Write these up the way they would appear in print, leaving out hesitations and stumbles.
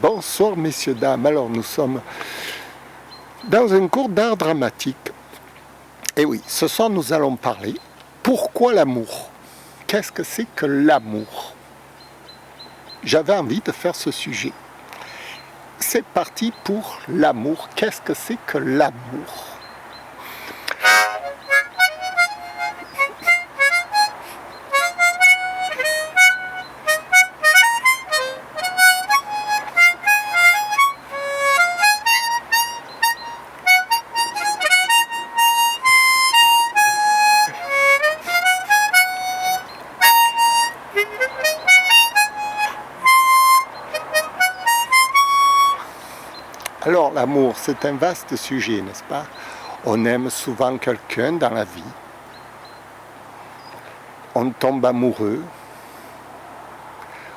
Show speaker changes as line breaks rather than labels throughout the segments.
Bonsoir messieurs, dames. Alors nous sommes dans un cours d'art dramatique. Et oui, ce soir nous allons parler pourquoi l'amour. Qu'est-ce que c'est que l'amour? J'avais envie de faire ce sujet. C'est parti pour l'amour. Qu'est-ce que c'est que l'amour? Alors l'amour, c'est un vaste sujet, n'est-ce pas? On aime souvent quelqu'un dans la vie. On tombe amoureux.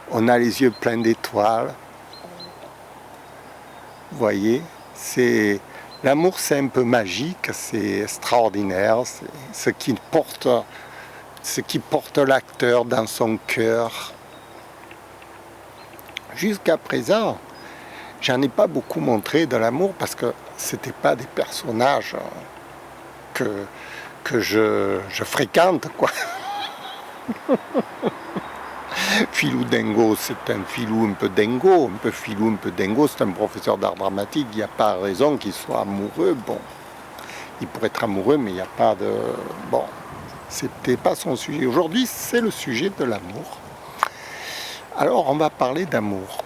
On a les yeux pleins d'étoiles. Vous voyez, l'amour, c'est un peu magique, c'est extraordinaire, c'est ce qui porte l'acteur dans son cœur. Jusqu'à présent, j'en ai pas beaucoup montré de l'amour parce que c'était pas des personnages que je fréquente, quoi. Filou Dingo, c'est un filou un peu dingo, un peu filou, un peu dingo, c'est un professeur d'art dramatique, il n'y a pas raison qu'il soit amoureux. Bon, il pourrait être amoureux, mais il n'y a pas de... Bon, c'était pas son sujet. Aujourd'hui, c'est le sujet de l'amour. Alors, on va parler d'amour.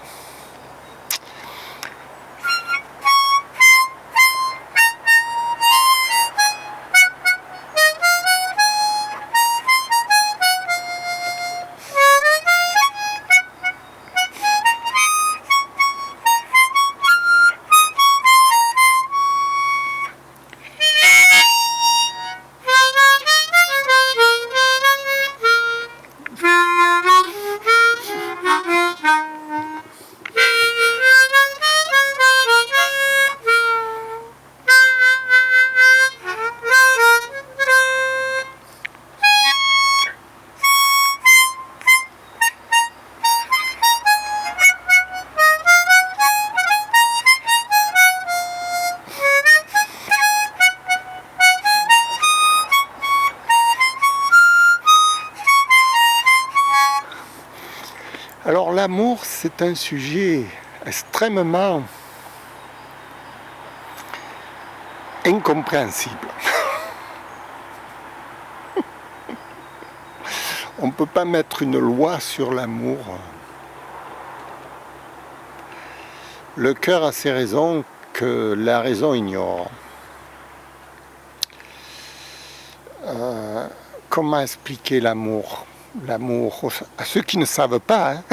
Alors l'amour, c'est un sujet extrêmement incompréhensible. On ne peut pas mettre une loi sur l'amour. Le cœur a ses raisons que la raison ignore. Comment expliquer l'amour? L'amour, à ceux qui ne savent pas, hein.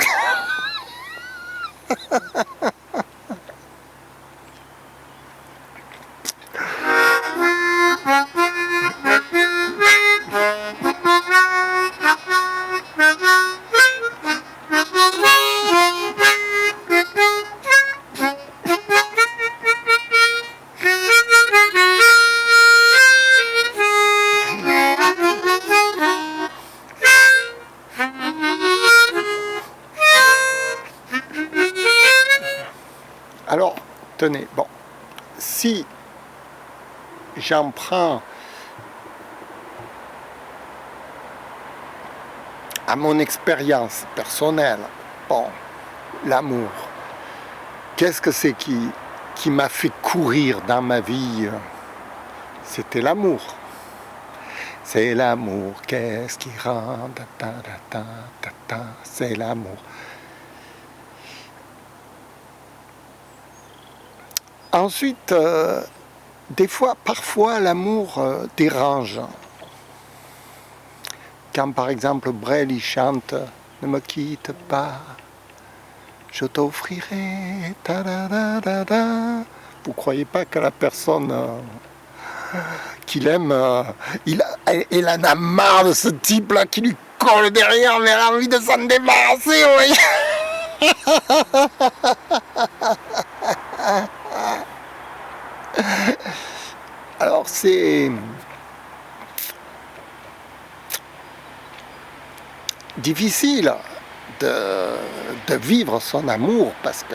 Alors, tenez, bon, si j'en prends à mon expérience personnelle, bon, l'amour, qu'est-ce que c'est qui m'a fait courir dans ma vie? C'était l'amour. C'est l'amour, qu'est-ce qui rend, c'est l'amour. Ensuite, parfois, l'amour dérange. Quand, par exemple, Brel, il chante « Ne me quitte pas, je t'offrirai, ta-da-da-da-da ». Vous croyez pas que la personne qu'il aime, il en a marre de ce type-là qui lui colle derrière, mais elle a envie de s'en débarrasser, oui. Alors c'est difficile de vivre son amour parce que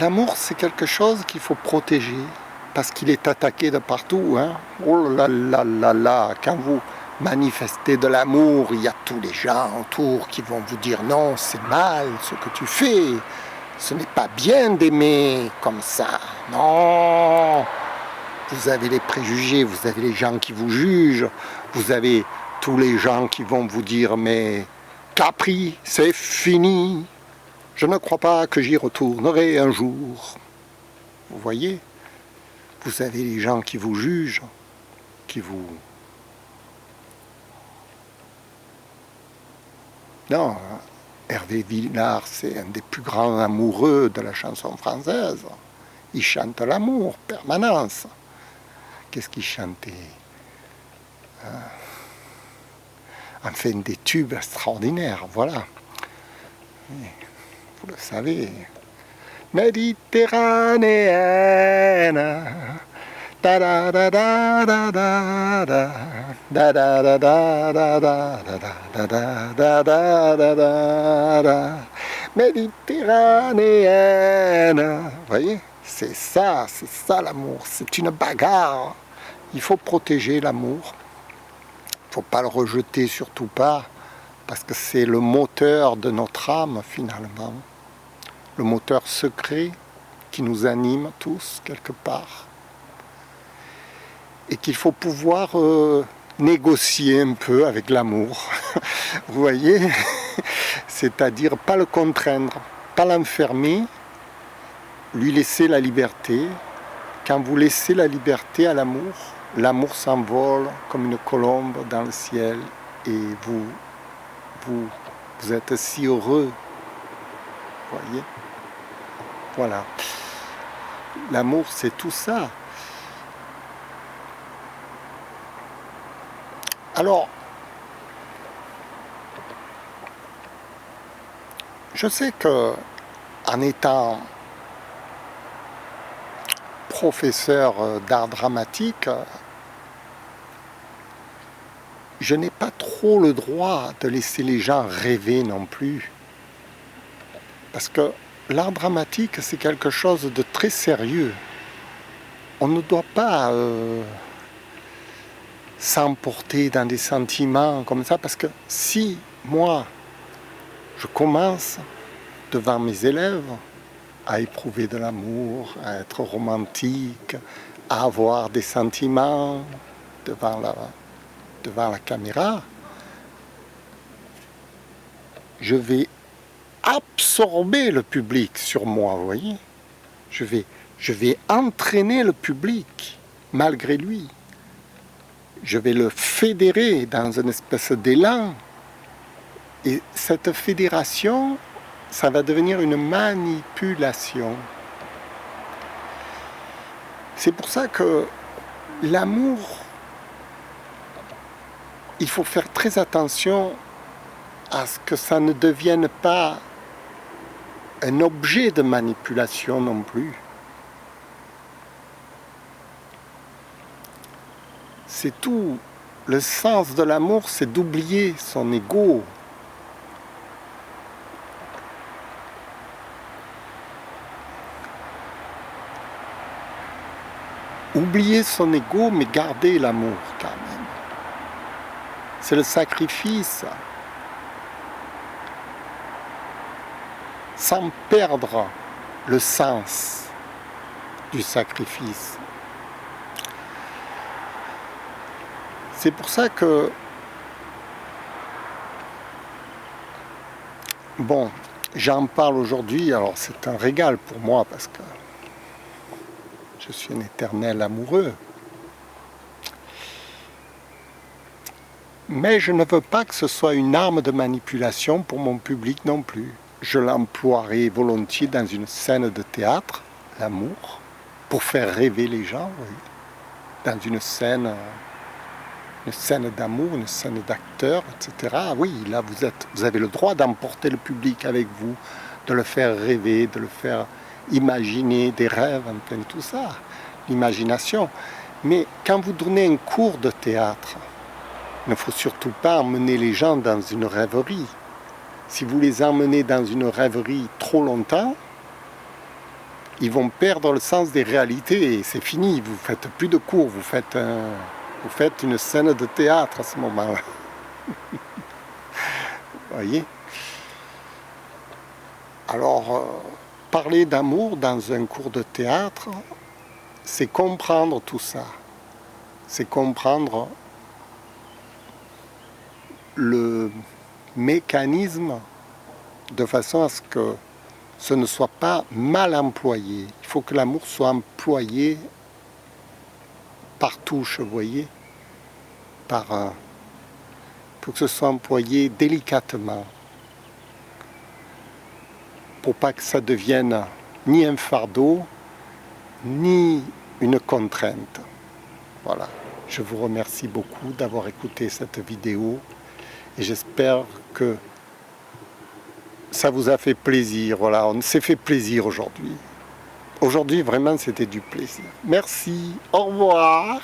l'amour, c'est quelque chose qu'il faut protéger, parce qu'il est attaqué de partout. Hein. Oh là là là là, quand vous manifestez de l'amour, il y a tous les gens autour qui vont vous dire non, c'est mal ce que tu fais, ce n'est pas bien d'aimer comme ça, non. Vous avez les préjugés, vous avez les gens qui vous jugent, vous avez tous les gens qui vont vous dire mais Capri, c'est fini, je ne crois pas que j'y retournerai un jour. Vous voyez, vous avez les gens qui vous jugent, qui vous... Non, Hervé Villard, c'est un des plus grands amoureux de la chanson française. Il chante l'amour, permanence. Qu'est-ce qu'il chantait? Enfin, des tubes extraordinaires, voilà. Vous le savez. Méditerranéenne. Da da da da da da da da da da da da da da da da da Méditerranéenne. Vous voyez, c'est ça l'amour, c'est une bagarre. Il faut protéger l'amour. Il ne faut pas le rejeter, surtout pas, parce que c'est le moteur de notre âme finalement. Le moteur secret qui nous anime tous quelque part. Et qu'il faut pouvoir négocier un peu avec l'amour. Vous voyez, c'est-à-dire pas le contraindre, pas l'enfermer, lui laisser la liberté. Quand vous laissez la liberté à l'amour, l'amour s'envole comme une colombe dans le ciel et vous êtes si heureux. Vous voyez? Voilà. L'amour, c'est tout ça. Alors, je sais que en étant professeur d'art dramatique, je n'ai pas trop le droit de laisser les gens rêver non plus. Parce que l'art dramatique, c'est quelque chose de très sérieux. On ne doit pas s'emporter dans des sentiments comme ça, parce que si moi, je commence devant mes élèves à éprouver de l'amour, à être romantique, à avoir des sentiments devant la caméra, je vais absorber le public sur moi, vous voyez. Je vais entraîner le public malgré lui. Je vais le fédérer dans une espèce d'élan. Et cette fédération, ça va devenir une manipulation. C'est pour ça que l'amour, il faut faire très attention à ce que ça ne devienne pas un objet de manipulation non plus. C'est tout. Le sens de l'amour, c'est d'oublier son ego. Oublier son ego, mais garder l'amour quand même. C'est le sacrifice. Sans perdre le sens du sacrifice. C'est pour ça que, bon, j'en parle aujourd'hui, alors c'est un régal pour moi parce que je suis un éternel amoureux. Mais je ne veux pas que ce soit une arme de manipulation pour mon public non plus. Je l'emploierai volontiers dans une scène de théâtre, l'amour, pour faire rêver les gens, oui. Dans une scène d'amour, une scène d'acteur, etc. Oui, là vous avez le droit d'emporter le public avec vous, de le faire rêver, de le faire imaginer des rêves, enfin tout ça, l'imagination. Mais quand vous donnez un cours de théâtre, il ne faut surtout pas emmener les gens dans une rêverie. Si vous les emmenez dans une rêverie trop longtemps, ils vont perdre le sens des réalités et c'est fini, vous faites plus de cours, vous faites une scène de théâtre à ce moment-là. Vous voyez? Alors, parler d'amour dans un cours de théâtre, c'est comprendre tout ça. C'est comprendre le mécanisme de façon à ce que ce ne soit pas mal employé. Il faut que l'amour soit employé par touche, vous voyez, pour que ce soit employé délicatement, pour pas que ça devienne ni un fardeau, ni une contrainte. Voilà. Je vous remercie beaucoup d'avoir écouté cette vidéo et j'espère que ça vous a fait plaisir. Voilà, on s'est fait plaisir aujourd'hui. Aujourd'hui, vraiment, c'était du plaisir. Merci, au revoir.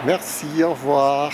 Merci, au revoir.